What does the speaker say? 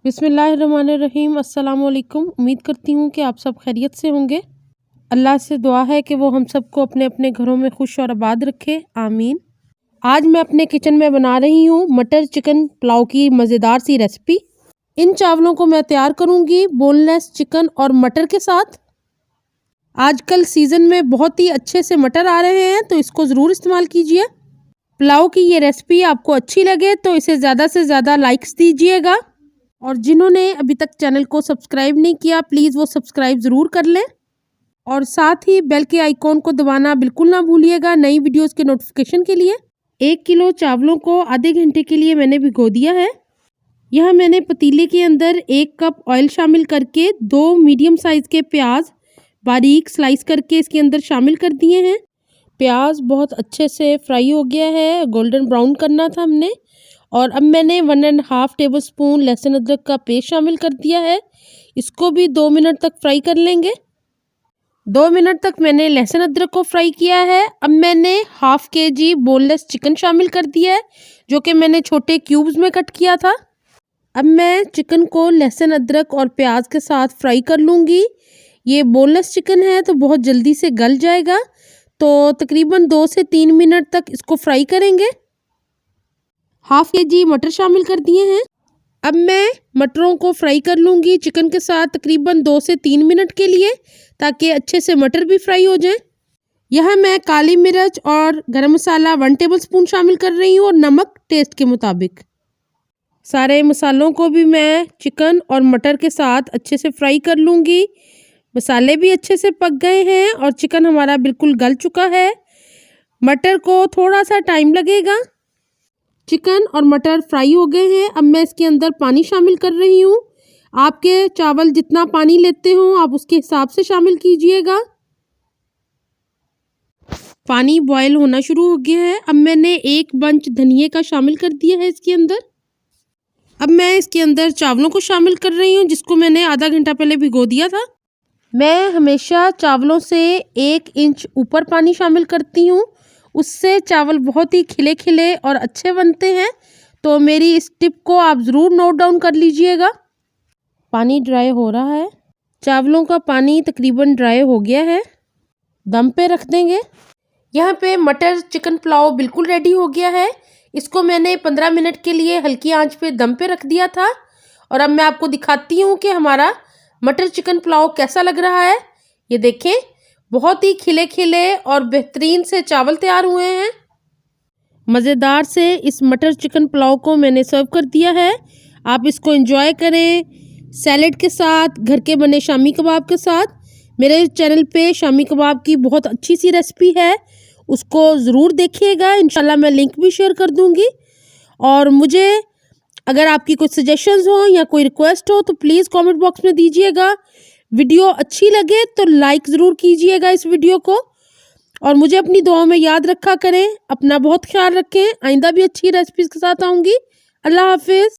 बिस्मिल्लाहिर्रहमानिर्रहीम। अस्सलाम वालेकुम। उम्मीद करती हूँ कि आप सब खैरियत से होंगे। अल्लाह से दुआ है कि वो हम सबको अपने अपने घरों में खुश और आबाद रखे, आमीन। आज मैं अपने किचन में बना रही हूँ मटर चिकन पुलाव की मज़ेदार सी रेसिपी। इन चावलों को मैं तैयार करूँगी बोनलेस चिकन और मटर के साथ। आजकल सीज़न में बहुत ही अच्छे से मटर आ रहे हैं, तो इसको ज़रूर इस्तेमाल कीजिए। पुलाव की ये रेसिपी आपको अच्छी लगे तो इसे ज़्यादा से ज़्यादा लाइक्स दीजिएगा, और जिन्होंने अभी तक चैनल को सब्सक्राइब नहीं किया प्लीज़ वो सब्सक्राइब ज़रूर कर लें, और साथ ही बेल के आइकॉन को दबाना बिल्कुल ना भूलिएगा नई वीडियोस के नोटिफिकेशन के लिए। 1 किलो चावलों को आधे घंटे के लिए मैंने भिगो दिया है। यह मैंने पतीले के अंदर 1 कप ऑयल शामिल करके 2 मीडियम साइज़ के प्याज बारीक स्लाइस करके इसके अंदर शामिल कर दिए हैं। प्याज बहुत अच्छे से फ्राई हो गया है, गोल्डन ब्राउन करना था हमने। और अब मैंने 1.5 टेबलस्पून लहसुन अदरक का पेस्ट शामिल कर दिया है। इसको भी 2 मिनट तक फ्राई कर लेंगे। 2 मिनट तक मैंने लहसुन अदरक को फ्राई किया है। अब मैंने हाफ kg बोनलेस चिकन शामिल कर दिया है, जो कि मैंने छोटे क्यूब्स में कट किया था। अब मैं चिकन को लहसुन अदरक और प्याज के साथ फ्राई कर लूँगी। ये बोनलेस चिकन है तो बहुत जल्दी से गल जाएगा, तो तकरीबन 2 से 3 मिनट तक इसको फ्राई करेंगे। हाफ kg मटर शामिल कर दिए हैं। अब मैं मटरों को फ्राई कर लूँगी चिकन के साथ तकरीबन 2 से 3 मिनट के लिए, ताकि अच्छे से मटर भी फ्राई हो जाए। यह मैं काली मिर्च और गरम मसाला 1 टेबलस्पून शामिल कर रही हूँ, और नमक टेस्ट के मुताबिक। सारे मसालों को भी मैं चिकन और मटर के साथ अच्छे से फ्राई कर लूँगी। मसाले भी अच्छे से पक गए हैं और चिकन हमारा बिल्कुल गल चुका है। मटर को थोड़ा सा टाइम लगेगा। चिकन और मटर फ्राई हो गए हैं। अब मैं इसके अंदर पानी शामिल कर रही हूँ। आपके चावल जितना पानी लेते हो आप उसके हिसाब से शामिल कीजिएगा। पानी बॉयल होना शुरू हो गया है। अब मैंने 1 बंच धनिये का शामिल कर दिया है इसके अंदर। अब मैं इसके अंदर चावलों को शामिल कर रही हूँ, जिसको मैंने आधा घंटा पहले भिगो दिया था। मैं हमेशा चावलों से 1 इंच ऊपर पानी शामिल करती हूँ, उससे चावल बहुत ही खिले खिले और अच्छे बनते हैं। तो मेरी इस टिप को आप ज़रूर नोट डाउन कर लीजिएगा। पानी ड्राई हो रहा है। चावलों का पानी तकरीबन ड्राई हो गया है। दम पे रख देंगे। यहाँ पे मटर चिकन पुलाव बिल्कुल रेडी हो गया है। इसको मैंने 15 मिनट के लिए हल्की आंच पे दम पे रख दिया था, और अब मैं आपको दिखाती हूँ कि हमारा मटर चिकन पुलाव कैसा लग रहा है। ये देखें, बहुत ही खिले खिले और बेहतरीन से चावल तैयार हुए हैं। मज़ेदार से इस मटर चिकन पुलाव को मैंने सर्व कर दिया है। आप इसको एंजॉय करें सैलेड के साथ, घर के बने शामी कबाब के साथ। मेरे चैनल पे शामी कबाब की बहुत अच्छी सी रेसिपी है, उसको ज़रूर देखिएगा। इंशाल्लाह मैं लिंक भी शेयर कर दूँगी। और मुझे अगर आपकी कुछ सजेशंस हो या कोई रिक्वेस्ट हो तो प्लीज़ कमेंट बॉक्स में दीजिएगा। वीडियो अच्छी लगे तो लाइक ज़रूर कीजिएगा इस वीडियो को, और मुझे अपनी दुआओं में याद रखा करें। अपना बहुत ख्याल रखें। आइंदा भी अच्छी रेसिपीज़ के साथ आऊँगी। अल्लाह हाफिज़।